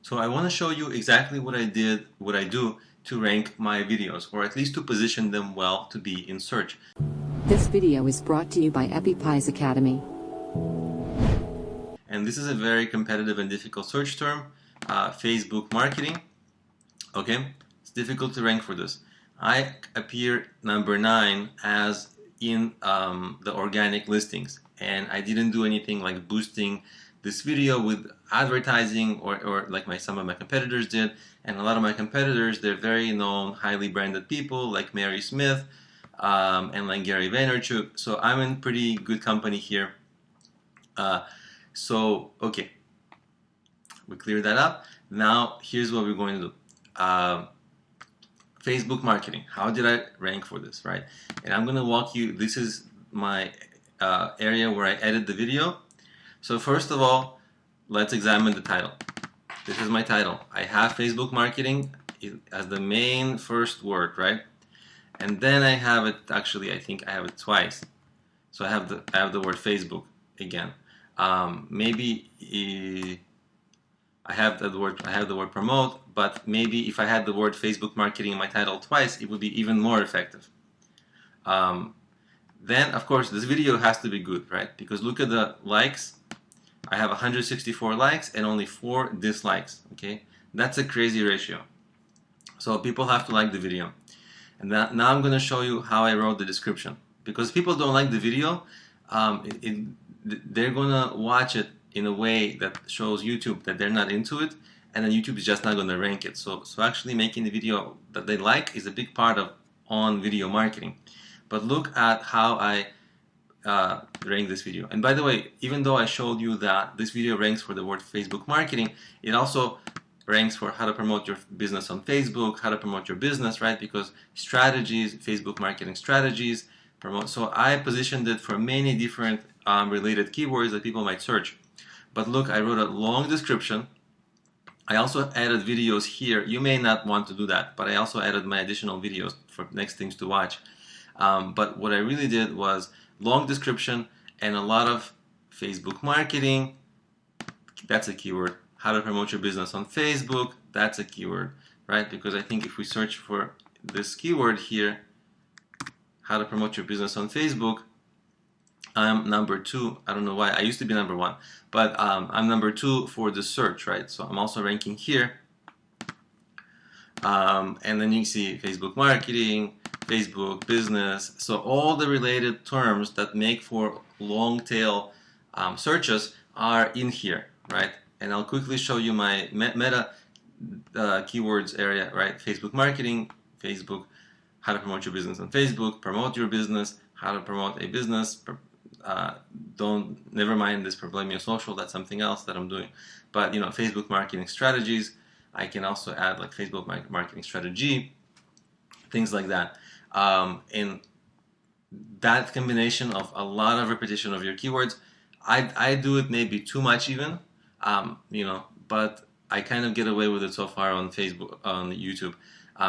So I want to show you exactly what I do to rank my videos, or at least to position them well to be in search. This video is brought to you by EpiPies Academy. And this is a very competitive and difficult search term, Facebook marketing. Okay, it's difficult to rank for this. I appear number 9 as in the organic listings, and I didn't do anything like boosting this video with advertising or like some of my competitors did. And a lot of my competitors, they're very known, highly branded people like Mary Smith and like Gary Vaynerchuk. So I'm in pretty good company here. Okay, we cleared that up. Now here's what we're going to do. Facebook marketing. How did I rank for this, right? And I'm going to walk you. This is my area where I edit the video. So first of all, let's examine the title. This is my title. I have Facebook marketing as the main first word, right? And then I have it, actually I think I have it twice. So I have the word Facebook again. Maybe I have the word promote, but maybe if I had the word Facebook marketing in my title twice, it would be even more effective. Then of course this video has to be good, right? Because look at the likes. I have 164 likes and only 4 dislikes. Okay, that's a crazy ratio. So people have to like the video. And now I'm going to show you how I wrote the description. Because people don't like the video, they're going to watch it in a way that shows YouTube that they're not into it, and then YouTube is just not going to rank it. So actually making the video that they like is a big part of on video marketing. But look at how I rank this video. And by the way, even though I showed you that this video ranks for the word Facebook marketing, it also ranks for how to promote your business on Facebook, how to promote your business, right? Because strategies, Facebook marketing strategies, so I positioned it for many different related keywords that people might search. But look, I wrote a long description. I also added videos here. You may not want to do that, but I also added my additional videos for next things to watch. But what I really did was long description and a lot of Facebook marketing. That's a keyword. How to promote your business on Facebook. That's a keyword, right? Because I think if we search for this keyword here, how to promote your business on Facebook, I'm number 2. I don't know why. I used to be number 1, but I'm number 2 for the search, right? So I'm also ranking here. And then you see Facebook marketing, Facebook business. So all the related terms that make for long tail searches are in here, right? And I'll quickly show you my meta keywords area, right? Facebook marketing, Facebook, how to promote your business on Facebook, promote your business, how to promote a business. Never mind this Problemio Social, that's something else that I'm doing. But you know, Facebook marketing strategies, I can also add like Facebook marketing strategy, things like that. And that combination of a lot of repetition of your keywords, I do it maybe too much even, you know, but I kind of get away with it so far on Facebook, on YouTube.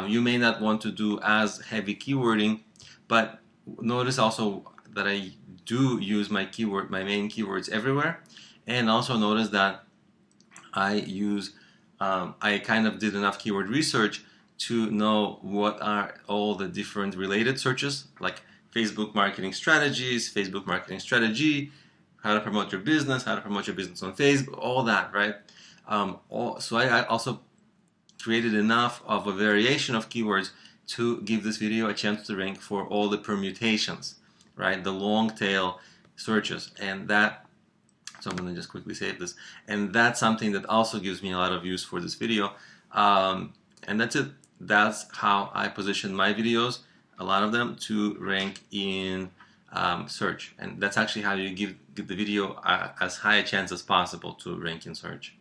You may not want to do as heavy keywording, but notice also that I do use my main keywords everywhere, and also notice that I kind of did enough keyword research to know what are all the different related searches, like Facebook marketing strategies, Facebook marketing strategy, how to promote your business, how to promote your business on Facebook, all that, right? So I also created enough of a variation of keywords to give this video a chance to rank for all the permutations, right? The long tail searches, and that. So I'm going to just quickly save this, and that's something that also gives me a lot of use for this video. And that's it. That's how I position my videos, a lot of them, to rank in search. And that's actually how you give the video as high a chance as possible to rank in search.